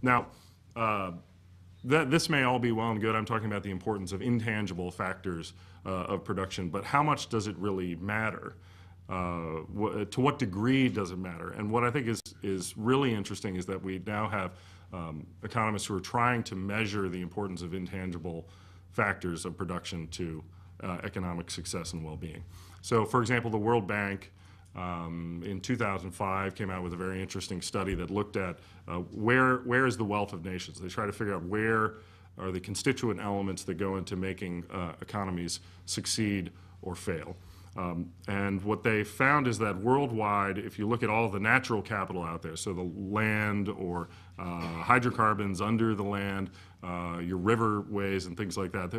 Now, this may all be well and good. I'm talking about the importance of intangible factors of production, but how much does it really matter? To what degree does it matter? And what I think is really interesting is that we now have economists who are trying to measure the importance of intangible factors of production to economic success and well-being. So, for example, the World Bank in 2005 came out with a very interesting study that looked at where is the wealth of nations. They try to figure out where are the constituent elements that go into making economies succeed or fail. And what they found is that worldwide, if you look at all the natural capital out there, so the land or hydrocarbons under the land, your riverways and things like that,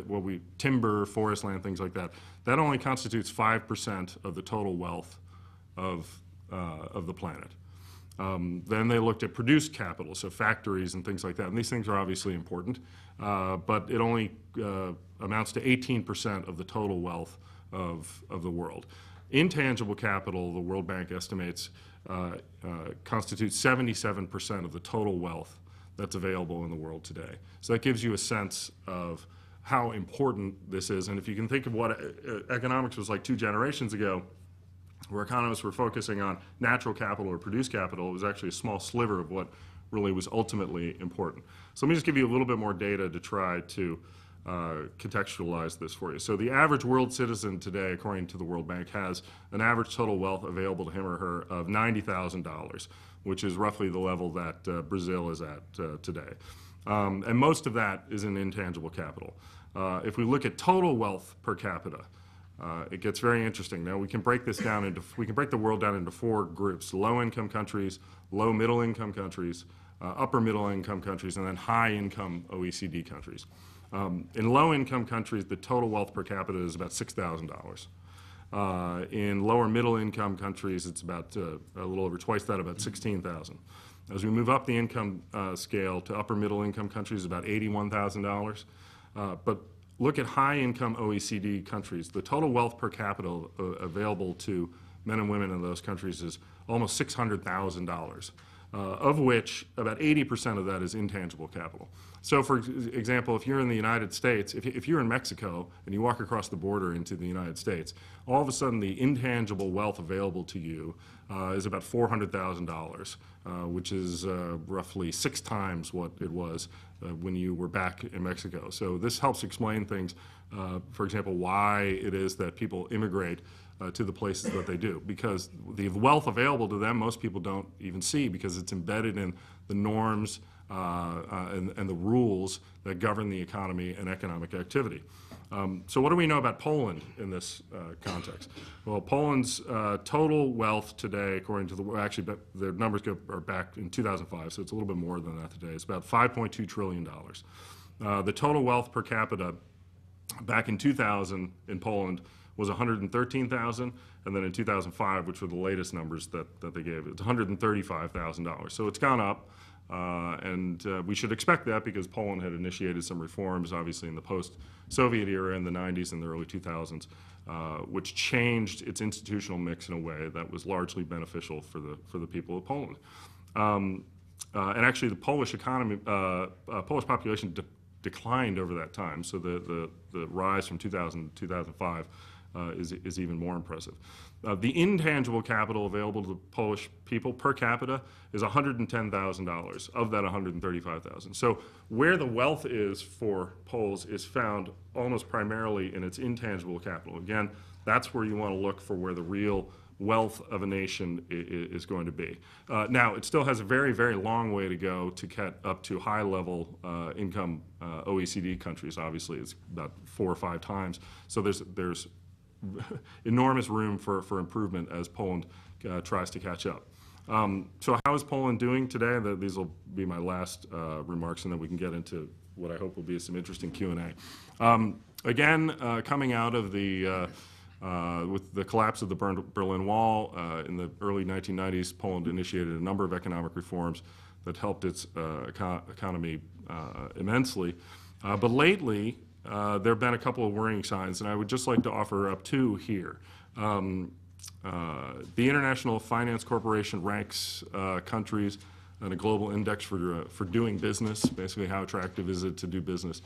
timber, forest land, things like that, that only constitutes 5% of the total wealth of the planet. Then they looked at produced capital, so factories and things like that, and these things are obviously important, but it only amounts to 18% of the total wealth of the world. Intangible capital, the World Bank estimates, constitutes 77% of the total wealth that's available in the world today. So that gives you a sense of how important this is. And if you can think of what economics was like 2 generations ago, where economists were focusing on natural capital or produced capital, it was actually a small sliver of what really was ultimately important. So let me just give you a little bit more data to try to contextualize this for you. So the average world citizen today, according to the World Bank, has an average total wealth available to him or her of $90,000, which is roughly the level that Brazil is at today. And most of that is in intangible capital. If we look at total wealth per capita, it gets very interesting. Now we can break the world down into 4 groups: low-income countries, low-middle-income countries, upper-middle-income countries, and then high-income OECD countries. In low-income countries, the total wealth per capita is about $6,000. In lower middle-income countries, it's about a little over twice that, about $16,000. As we move up the income scale to upper middle-income countries, about $81,000. But look at high-income OECD countries. The total wealth per capita available to men and women in those countries is almost $600,000. Of which about 80% of that is intangible capital. So for example, if you're in the United States, if you're in Mexico and you walk across the border into the United States, all of a sudden the intangible wealth available to you is about $400,000, which is roughly 6 times what it was when you were back in Mexico. So this helps explain things, for example, why it is that people immigrate to the places that they do, because the wealth available to them most people don't even see, because it's embedded in the norms and the rules that govern the economy and economic activity. So what do we know about Poland in this context? Well, Poland's total wealth today, according to actually the numbers are back in 2005, so it's a little bit more than that today. It's about $5.2 trillion. The total wealth per capita back in 2000 in Poland was 113,000, and then in 2005, which were the latest numbers that they gave, it's $135,000. So it's gone up, and we should expect that because Poland had initiated some reforms, obviously in the post-Soviet era in the 90s and the early 2000s, which changed its institutional mix in a way that was largely beneficial for the people of Poland. And actually, the Polish economy, Polish population declined over that time. So the rise from 2000 to 2005. Is even more impressive. The intangible capital available to the Polish people per capita is $110,000 of that $135,000. So where the wealth is for Poles is found almost primarily in its intangible capital. Again, that's where you want to look for where the real wealth of a nation is going to be. Now, it still has a very, very long way to go to get up to high-level income OECD countries. Obviously, it's about 4 or 5 times. So there's enormous room for improvement as Poland tries to catch up. So how is Poland doing today? These will be my last remarks, and then we can get into what I hope will be some interesting Q&A. Again, coming out of with the collapse of the Berlin Wall in the early 1990s, Poland initiated a number of economic reforms that helped its economy immensely. But lately, there have been a couple of worrying signs, and I would just like to offer up 2 here. The International Finance Corporation ranks countries and a global index for doing business. Basically, how attractive is it to do business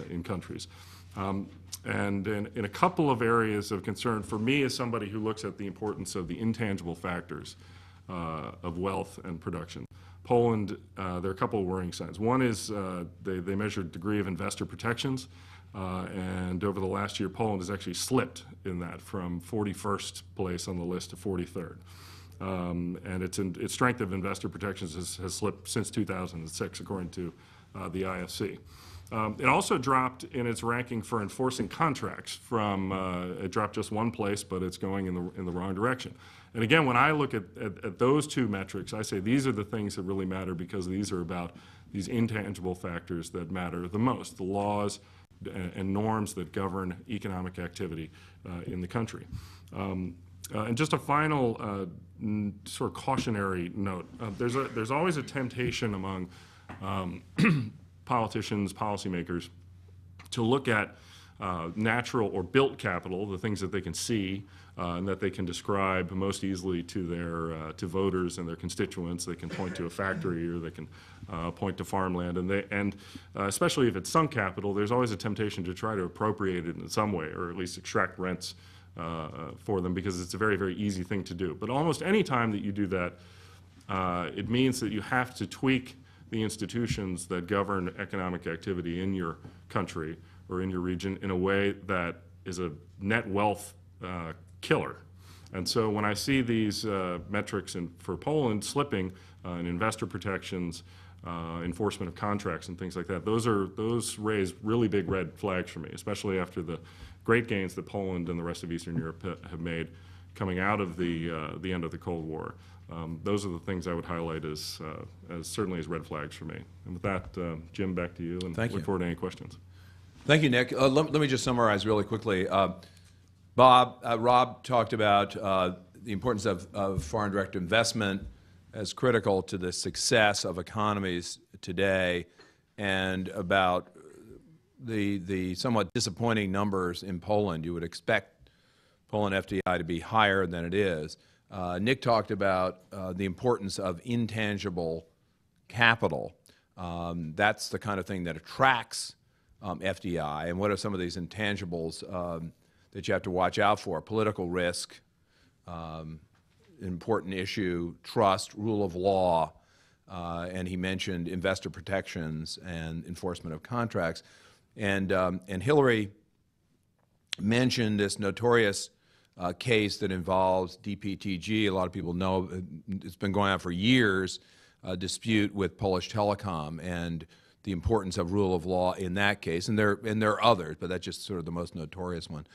in countries? And in a couple of areas of concern for me as somebody who looks at the importance of the intangible factors of wealth and production. Poland, there are a couple of worrying signs. One is they measured degree of investor protections, and over the last year, Poland has actually slipped in that from 41st place on the list to 43rd. And its strength of investor protections has slipped since 2006, according to the IFC. It also dropped in its ranking for enforcing contracts from, it dropped just one place, but it's going in the wrong direction. And again, when I look at those two metrics, I say these are the things that really matter, because these are about these intangible factors that matter the most, the laws and norms that govern economic activity in the country. And just a final sort of cautionary note. There's always a temptation among politicians, policymakers, to look at natural or built capital, the things that they can see and that they can describe most easily to their to voters and their constituents. They can point to a factory, or they can point to farmland, and especially if it's sunk capital, there's always a temptation to try to appropriate it in some way, or at least extract rents for them, because it's a very, very easy thing to do. But almost any time that you do that, it means that you have to tweak the institutions that govern economic activity in your country or in your region in a way that is a net wealth killer. And so when I see these metrics for Poland slipping in investor protections, enforcement of contracts and things like that, those raise really big red flags for me, especially after the great gains that Poland and the rest of Eastern Europe have made coming out of the end of the Cold War. Those are the things I would highlight as certainly as red flags for me. And with that, Jim, back to you, and look forward to any questions. Thank you, Nick. Let me just summarize really quickly. Rob talked about the importance of foreign direct investment as critical to the success of economies today, and about the somewhat disappointing numbers in Poland. You would expect Poland FDI to be higher than it is. Nick talked about the importance of intangible capital. That's the kind of thing that attracts FDI. And what are some of these intangibles that you have to watch out for? Political risk, important issue, trust, rule of law, and he mentioned investor protections and enforcement of contracts. And Hillary mentioned this notorious case that involves DPTG. A lot of people know it's been going on for years, a dispute with Polish Telecom, and the importance of rule of law in that case. And there are others, but that's just sort of the most notorious one.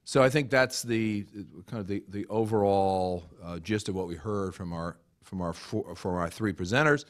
So I think that's the kind of the overall gist of what we heard from our three presenters.